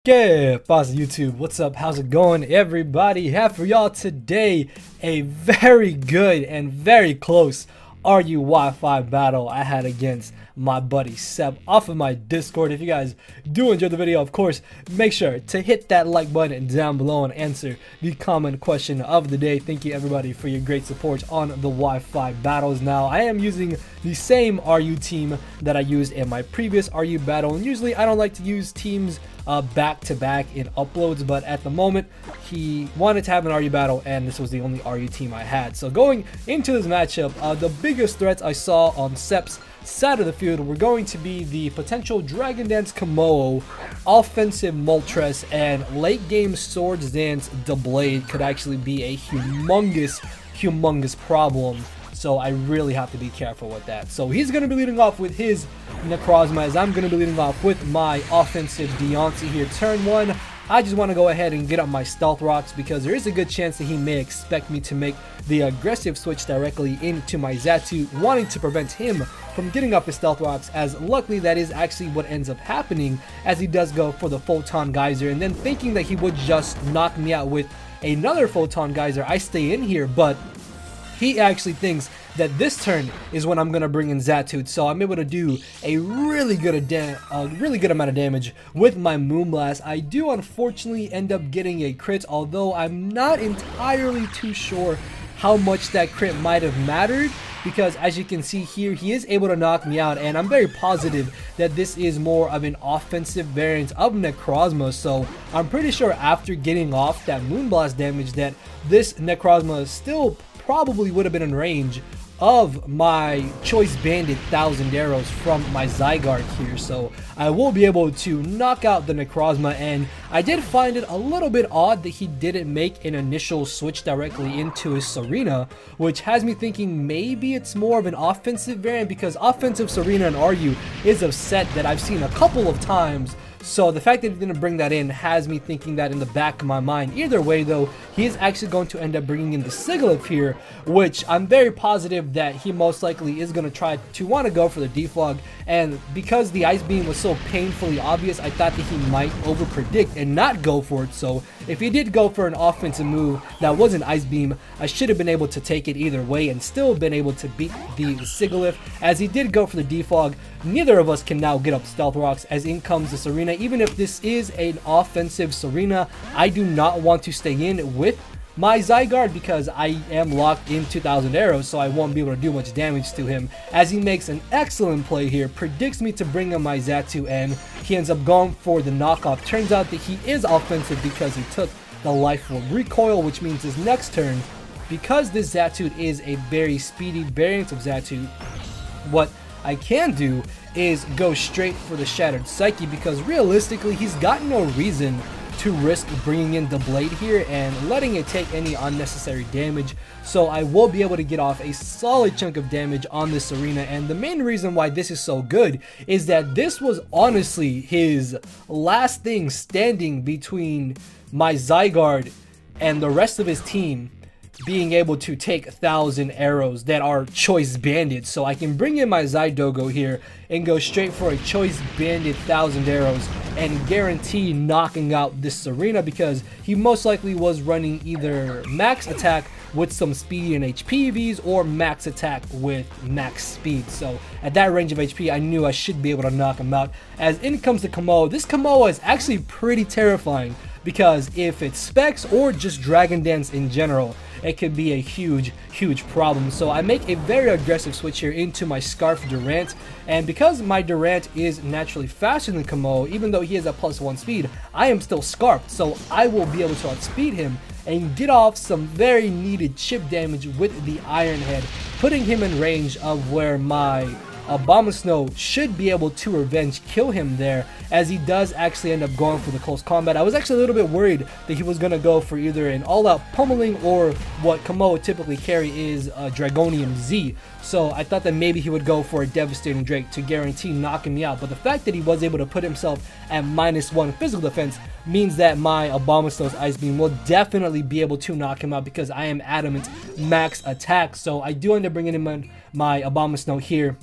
Scep, boss of YouTube. What's up? How's it going, everybody? Have for y'all today a very good and very close RU Wi-Fi battle I had against my buddy Scep off of my Discord. If you guys do enjoy the video, of course, make sure to hit that like button down below and answer the comment question of the day. Thank you everybody for your great support on the Wi-Fi battles. Now, I am using the same RU team that I used in my previous RU battle, and usually I don't like to use teams back to back in uploads, but at the moment he wanted to have an RU battle and this was the only RU team I had. So going into this matchup, the biggest threats I saw on Scep's side of the field were going to be the potential Dragon Dance KOMMO-O, offensive Moltres, and late game Swords Dance Deblade could actually be a humongous problem. So I really have to be careful with that. So he's going to be leading off with his Necrozma, as I'm going to be leading off with my offensive Deontay here. Turn one, I just want to go ahead and get up my Stealth Rocks because there is a good chance that he may expect me to make the aggressive switch directly into my Xatu, wanting to prevent him from getting up his Stealth Rocks, as luckily that is actually what ends up happening, as he does go for the Photon Geyser, and then thinking that he would just knock me out with another Photon Geyser, I stay in here, but he actually thinks that this turn is when I'm gonna bring in Xatu, so I'm able to do a really good amount of damage with my Moonblast. I do unfortunately end up getting a crit, although I'm not entirely too sure how much that crit might have mattered, because as you can see here, he is able to knock me out, and I'm very positive that this is more of an offensive variant of Necrozma. So I'm pretty sure after getting off that Moonblast damage that this Necrozma still probably would have been in range of my Choice Banded 1000 arrows from my ZYGARDE here, so I will be able to knock out the Necrozma. And I did find it a little bit odd that he didn't make an initial switch directly into his Serena, which has me thinking maybe it's more of an offensive variant, because offensive Serena and RU is a set that I've seen a couple of times. So the fact that he didn't bring that in has me thinking that in the back of my mind. Either way though, he is actually going to end up bringing in the Sigilyph here, which I'm very positive that he most likely is going to try to want to go for the defog. And because the Ice Beam was so painfully obvious, I thought that he might overpredict and not go for it. So if he did go for an offensive move that was an Ice Beam, I should have been able to take it either way and still been able to beat the Sigilyph. As he did go for the defog, neither of us can now get up Stealth Rocks, as in comes the Serena. Even if this is an offensive Serena, I do not want to stay in with my ZYGARDE because I am locked in 2000 arrows, so I won't be able to do much damage to him, as he makes an excellent play here, predicts me to bring in my Xatu, and he ends up going for the knockoff. Turns out that he is offensive because he took the Life Orb recoil, which means his next turn, because this Xatu is a very speedy variant of Xatu, what I can do is go straight for the Shattered Psyche, because realistically he's got no reason to risk bringing in the Blade here and letting it take any unnecessary damage. So I will be able to get off a solid chunk of damage on this Serena, and the main reason why this is so good is that this was honestly his last thing standing between my ZYGARDE and the rest of his team being able to take 1000 arrows that are Choice Banded. So I can bring in my Zydogo here and go straight for a Choice Banded 1000 arrows and guarantee knocking out this Serena, because he most likely was running either max attack with some speed and HP EVs or max attack with max speed. So at that range of HP, I knew I should be able to knock him out. As in comes the KOMMO-O. This KOMMO-O is actually pretty terrifying, because if it's specs or just Dragon Dance in general, it could be a huge problem. So I make a very aggressive switch here into my Scarf Durant, and because my Durant is naturally faster than KOMMO-O, even though he has a +1 speed, I am still Scarfed, so I will be able to outspeed him and get off some very needed chip damage with the Iron Head, putting him in range of where my Abomasnow should be able to revenge kill him there, as he does actually end up going for the close combat. I was actually a little bit worried that he was going to go for either an all-out pummeling or what KOMMO-O typically carry is a Dragonium Z. So I thought that maybe he would go for a Devastating Drake to guarantee knocking me out. But the fact that he was able to put himself at -1 physical defense means that my Abomasnow's Ice Beam will definitely be able to knock him out, because I am adamant max attack. So I do end up bringing in my Abomasnow here,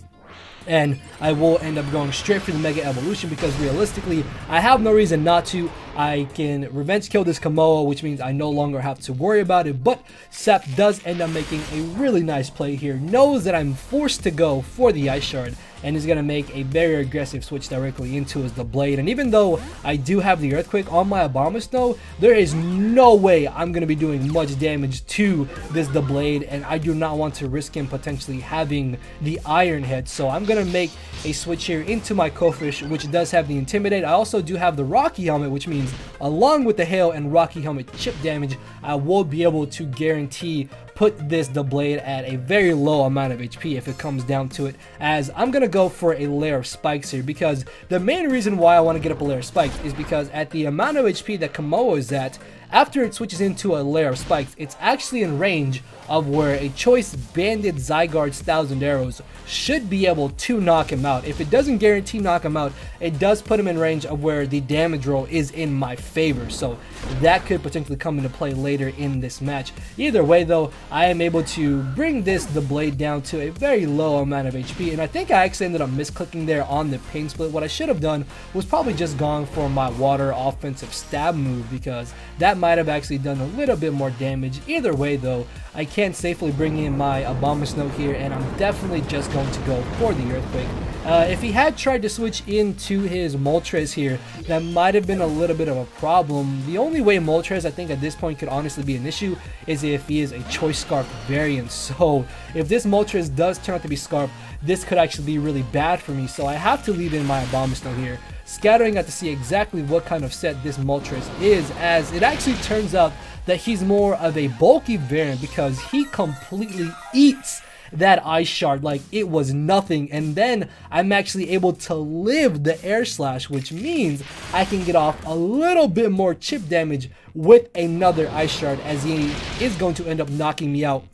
and I will end up going straight for the Mega Evolution, because realistically I have no reason not to. I can revenge kill this KOMMO-O, which means I no longer have to worry about it. But Scep does end up making a really nice play here, knows that I'm forced to go for the Ice Shard, and is going to make a very aggressive switch directly into the Blade. And even though I do have the Earthquake on my Abomasnow, there is no way I'm going to be doing much damage to this the Blade, and I do not want to risk him potentially having the Iron Head. So I'm going to make a switch here into my Kofish, which does have the Intimidate. I also do have the Rocky Helmet, which means along with the Hail and Rocky Helmet chip damage, I will be able to guarantee put the Blade at a very low amount of HP if it comes down to it, as I'm gonna go for a layer of spikes here, because the main reason why I want to get up a layer of spikes is because at the amount of HP that KOMMO-O is at, after it switches into a layer of spikes, it's actually in range of where a choice banded ZYGARDE's 1,000 arrows should be able to knock him out. If it doesn't guarantee knock him out, it does put him in range of where the damage roll is in my favor, so that could potentially come into play later in this match. Either way though, I am able to bring the Blade down to a very low amount of HP, and I think I actually ended up misclicking there on the pain split. What I should have done was probably just gone for my water offensive stab move, because that might have actually done a little bit more damage. Either way though, I can safely bring in my Abomasnow here, and I'm definitely just going to go for the Earthquake. If he had tried to switch into his Moltres here, that might have been a little bit of a problem. The only way Moltres I think at this point could honestly be an issue is if he is a Choice Scarf variant. So if this Moltres does turn out to be Scarf, this could actually be really bad for me. So I have to leave in my Abomasnow here, scattering out to see exactly what kind of set this Moltres is, as it actually turns out that he's more of a bulky variant, because he completely eats that Ice Shard like it was nothing, and then I'm actually able to live the Air Slash, which means I can get off a little bit more chip damage with another Ice Shard, as he is going to end up knocking me out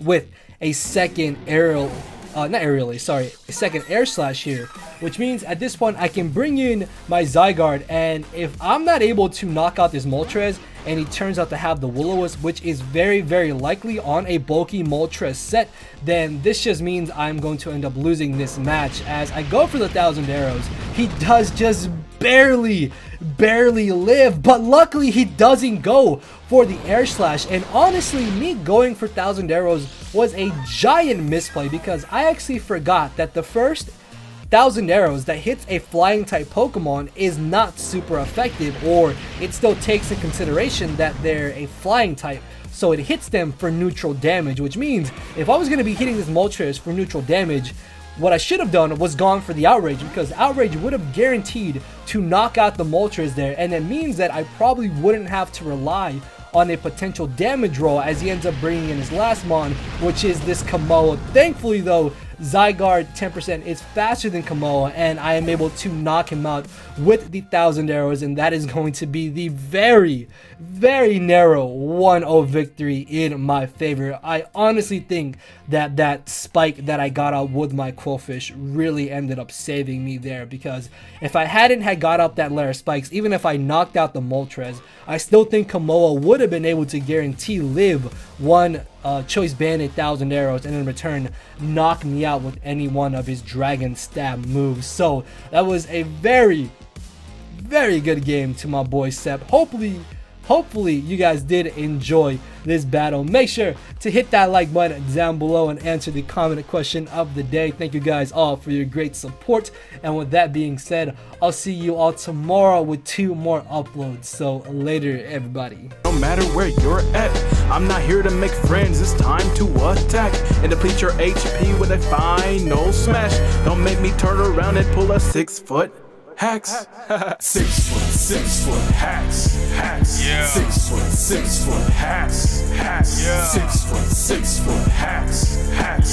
with a second a second Air Slash here, which means at this point I can bring in my ZYGARDE, and if I'm not able to knock out this Moltres and he turns out to have the Will-O-Wisp, which is very, very likely on a bulky Moltres set, then this just means I'm going to end up losing this match. As I go for the 1,000 arrows, he does just barely live, but luckily he doesn't go for the Air Slash. And honestly, me going for 1,000 arrows was a giant misplay, because I actually forgot that the first 1,000 arrows that hits a flying type Pokemon is not super effective, or it still takes in consideration that they're a flying type, so it hits them for neutral damage, which means if I was going to be hitting this Moltres for neutral damage, what I should have done was gone for the Outrage, because Outrage would have guaranteed to knock out the Moltres there, and it means that I probably wouldn't have to rely on a potential damage roll, as he ends up bringing in his last mon, which is this KOMMO-O. Thankfully though, ZYGARDE 10% is faster than KOMMO-O, and I am able to knock him out with the 1,000 arrows, and that is going to be the very, very narrow 1-0 victory in my favor. I honestly think that that spike that I got out with my Quillfish really ended up saving me there, because if I hadn't had got out that layer of spikes, even if I knocked out the Moltres, I still think KOMMO-O would have been able to guarantee live one Choice Bandit 1,000 arrows, and in return knock me out with any one of his Dragon Stab moves. So that was a very, very good game to my boy Scep. Hopefully you guys did enjoy this battle. Make sure to hit that like button down below and answer the comment question of the day. Thank you guys all for your great support, and with that being said, I'll see you all tomorrow with 2 more uploads. So later everybody. No matter where you're at, I'm not here to make friends, it's time to attack and deplete your HP with a final smash. Don't make me turn around and pull a 6-foot hacks. 6 foot hacks. Yeah. 6 foot hacks. Yeah. 6 foot hacks.